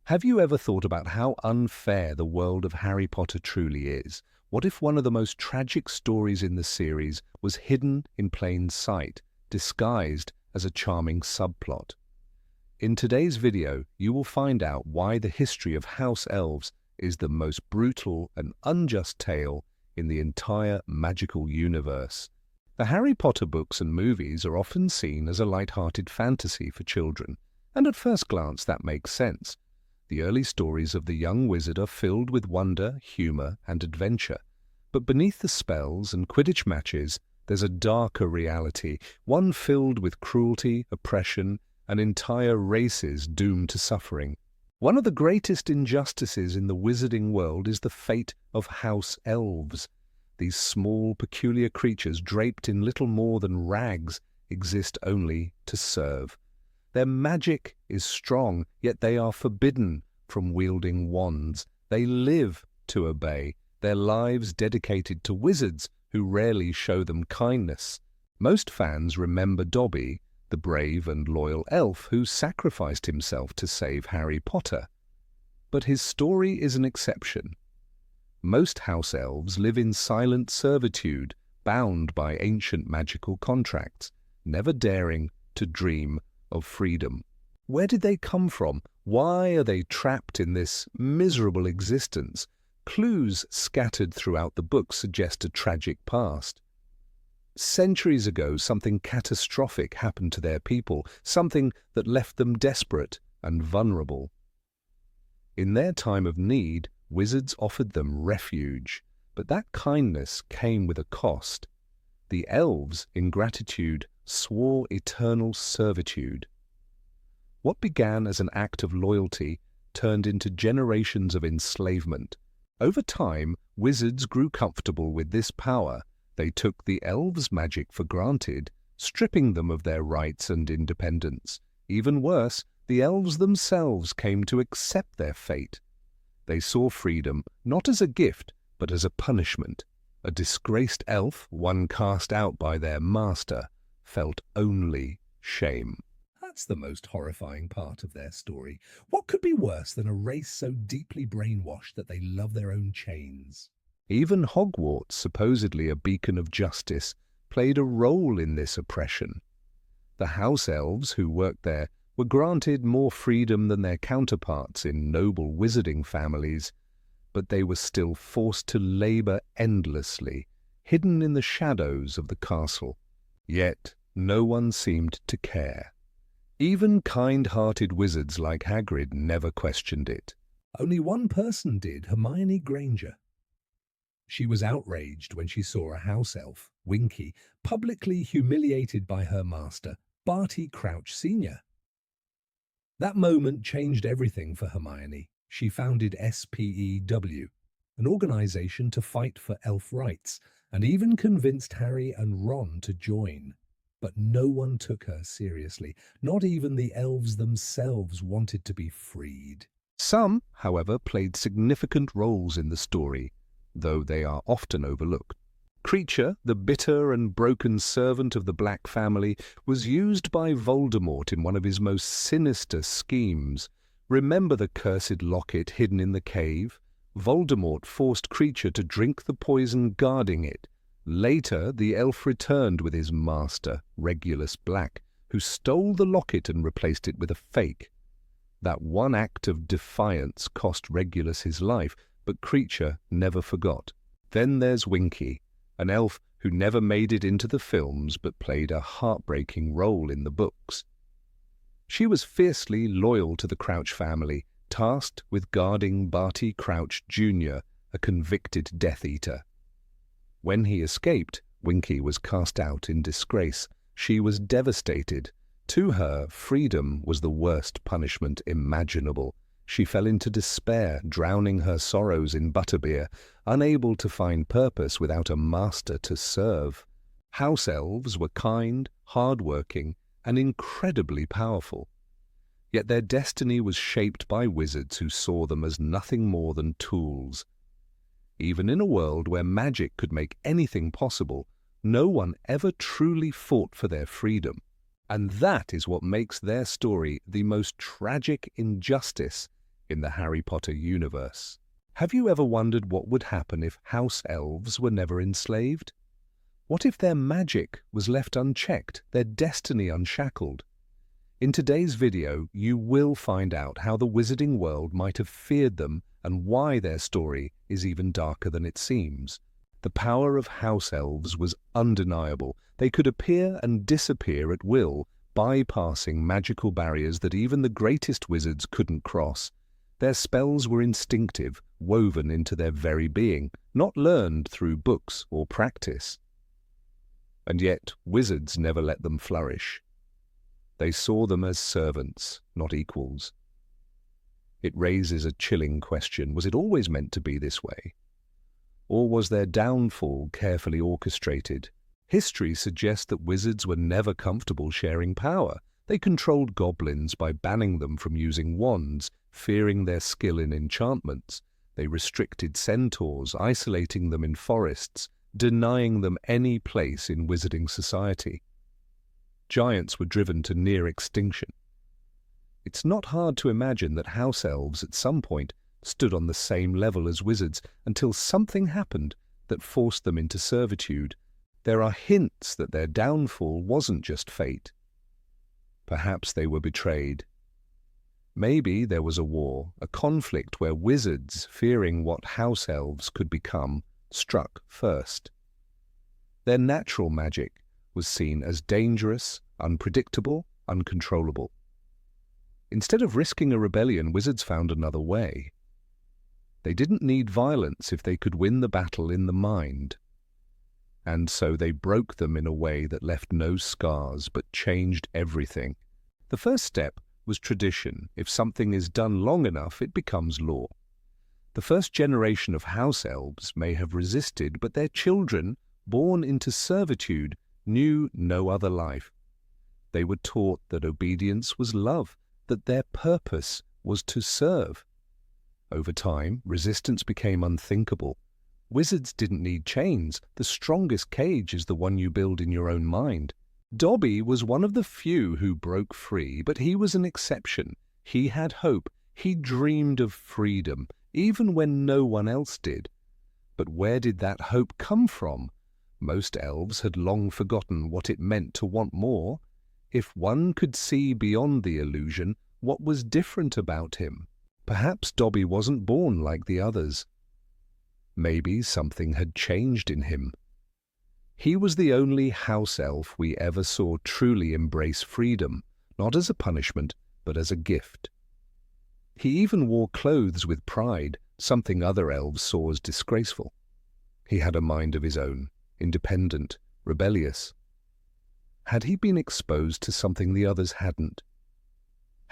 Have you ever thought about how unfair the world of Harry Potter truly is? What if one of the most tragic stories in the series was hidden in plain sight, disguised as a charming subplot? In today's video, you will find out why the history of House Elves is the most brutal and unjust tale in the entire magical universe. The Harry Potter books and movies are often seen as a light-hearted fantasy for children, and at first glance that makes sense. The early stories of the young wizard are filled with wonder, humor, and adventure. But beneath the spells and Quidditch matches, there's a darker reality, one filled with cruelty, oppression, and entire races doomed to suffering. One of the greatest injustices in the wizarding world is the fate of House Elves. These small, peculiar creatures draped in little more than rags exist only to serve. Their magic is strong, yet they are forbidden from wielding wands. They live to obey, their lives dedicated to wizards who rarely show them kindness. Most fans remember Dobby, the brave and loyal elf who sacrificed himself to save Harry Potter. But his story is an exception. Most house elves live in silent servitude, bound by ancient magical contracts, never daring to dream of freedom. Where did they come from? Why are they trapped in this miserable existence? Clues scattered throughout the book suggest a tragic past. Centuries ago, something catastrophic happened to their people, something that left them desperate and vulnerable. In their time of need, wizards offered them refuge, but that kindness came with a cost. The elves, in gratitude, swore eternal servitude. What began as an act of loyalty turned into generations of enslavement. Over time, wizards grew comfortable with this power. They took the elves' magic for granted, stripping them of their rights and independence. Even worse, the elves themselves came to accept their fate. They saw freedom not as a gift, but as a punishment. A disgraced elf, one cast out by their master, felt only shame. That's the most horrifying part of their story. What could be worse than a race so deeply brainwashed that they love their own chains? Even Hogwarts, supposedly a beacon of justice, played a role in this oppression. The house elves who worked there were granted more freedom than their counterparts in noble wizarding families, but they were still forced to labor endlessly, hidden in the shadows of the castle. Yet no one seemed to care. Even kind-hearted wizards like Hagrid never questioned it. Only one person did, Hermione Granger. She was outraged when she saw a house elf, Winky, publicly humiliated by her master, Barty Crouch Sr. That moment changed everything for Hermione. She founded SPEW, an organization to fight for elf rights, and even convinced Harry and Ron to join. But no one took her seriously. Not even the elves themselves wanted to be freed. Some, however, played significant roles in the story, though they are often overlooked. Kreacher, the bitter and broken servant of the Black family, was used by Voldemort in one of his most sinister schemes. Remember the cursed locket hidden in the cave? Voldemort forced Kreacher to drink the poison guarding it. Later, the elf returned with his master, Regulus Black, who stole the locket and replaced it with a fake. That one act of defiance cost Regulus his life, but Kreacher never forgot. Then there's Winky, an elf who never made it into the films but played a heartbreaking role in the books. She was fiercely loyal to the Crouch family, tasked with guarding Barty Crouch Jr., a convicted Death Eater. When he escaped, Winky was cast out in disgrace. She was devastated. To her, freedom was the worst punishment imaginable. She fell into despair, drowning her sorrows in butterbeer, unable to find purpose without a master to serve. House elves were kind, hard-working, and incredibly powerful. Yet their destiny was shaped by wizards who saw them as nothing more than tools. Even in a world where magic could make anything possible, no one ever truly fought for their freedom. And that is what makes their story the most tragic injustice in the Harry Potter universe. Have you ever wondered what would happen if house elves were never enslaved? What if their magic was left unchecked, their destiny unshackled? In today's video, you will find out how the wizarding world might have feared them and why their story is even darker than it seems. The power of house elves was undeniable. They could appear and disappear at will, bypassing magical barriers that even the greatest wizards couldn't cross. Their spells were instinctive, woven into their very being, not learned through books or practice. And yet, wizards never let them flourish. They saw them as servants, not equals. It raises a chilling question. Was it always meant to be this way? Or was their downfall carefully orchestrated? History suggests that wizards were never comfortable sharing power. They controlled goblins by banning them from using wands, fearing their skill in enchantments. They restricted centaurs, isolating them in forests, denying them any place in wizarding society. Giants were driven to near extinction. It's not hard to imagine that house elves at some point stood on the same level as wizards until something happened that forced them into servitude. There are hints that their downfall wasn't just fate. Perhaps they were betrayed. Maybe there was a war, a conflict where wizards, fearing what house elves could become, struck first. Their natural magic was seen as dangerous, unpredictable, uncontrollable. Instead of risking a rebellion, wizards found another way. They didn't need violence if they could win the battle in the mind. And so they broke them in a way that left no scars but changed everything. The first step was tradition. If something is done long enough, it becomes law. The first generation of house elves may have resisted, but their children, born into servitude, knew no other life. They were taught that obedience was love, that their purpose was to serve. Over time, resistance became unthinkable. Wizards didn't need chains. The strongest cage is the one you build in your own mind. Dobby was one of the few who broke free, but he was an exception. He had hope. He dreamed of freedom, even when no one else did. But where did that hope come from? Most elves had long forgotten what it meant to want more. If one could see beyond the illusion, what was different about him? Perhaps Dobby wasn't born like the others. Maybe something had changed in him. He was the only house elf we ever saw truly embrace freedom, not as a punishment, but as a gift. He even wore clothes with pride, something other elves saw as disgraceful. He had a mind of his own, independent, rebellious. Had he been exposed to something the others hadn't?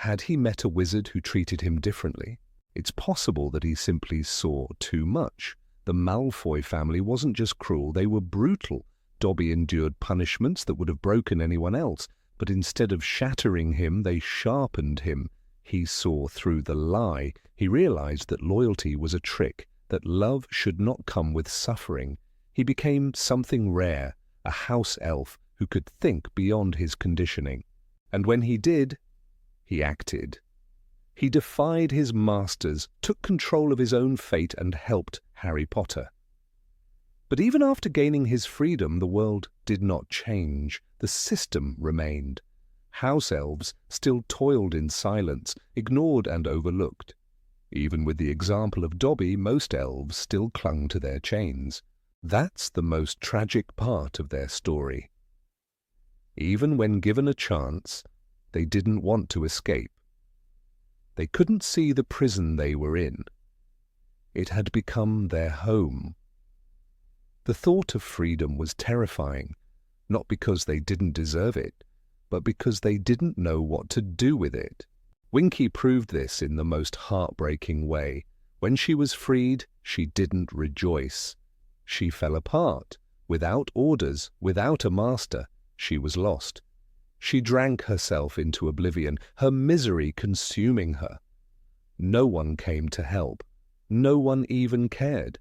Had he met a wizard who treated him differently? It's possible that he simply saw too much. The Malfoy family wasn't just cruel, they were brutal. Dobby endured punishments that would have broken anyone else, but instead of shattering him, they sharpened him. He saw through the lie. He realized that loyalty was a trick, that love should not come with suffering. He became something rare, a house elf who could think beyond his conditioning. And when he did, he acted. He defied his masters, took control of his own fate, and helped Harry Potter. But even after gaining his freedom, the world did not change. The system remained. House elves still toiled in silence, ignored and overlooked. Even with the example of Dobby, most elves still clung to their chains. That's the most tragic part of their story. Even when given a chance, they didn't want to escape. They couldn't see the prison they were in. It had become their home. The thought of freedom was terrifying, not because they didn't deserve it, but because they didn't know what to do with it. Winky proved this in the most heartbreaking way. When she was freed, she didn't rejoice. She fell apart. Without orders, without a master, she was lost. She drank herself into oblivion, her misery consuming her. No one came to help. No one even cared.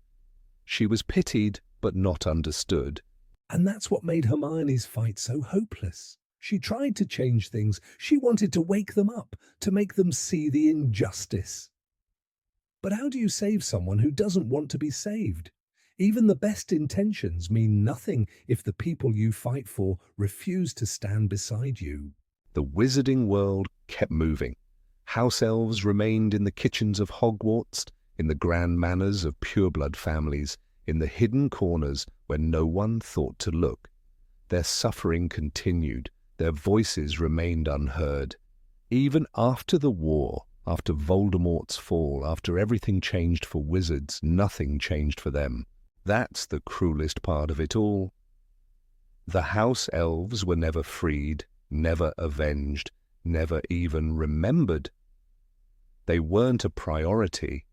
She was pitied, but not understood. And that's what made Hermione's fight so hopeless. She tried to change things. She wanted to wake them up, to make them see the injustice. But how do you save someone who doesn't want to be saved? Even the best intentions mean nothing if the people you fight for refuse to stand beside you. The wizarding world kept moving. House elves remained in the kitchens of Hogwarts, in the grand manors of pureblood families, in the hidden corners where no one thought to look. Their suffering continued, their voices remained unheard. Even after the war, after Voldemort's fall, after everything changed for wizards, nothing changed for them. That's the cruelest part of it all. The house elves were never freed, never avenged, never even remembered. They weren't a priority.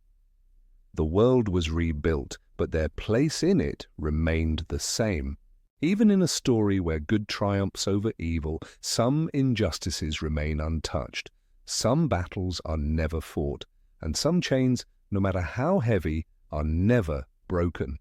The world was rebuilt, but their place in it remained the same. Even in a story where good triumphs over evil, some injustices remain untouched, some battles are never fought, and some chains, no matter how heavy, are never broken.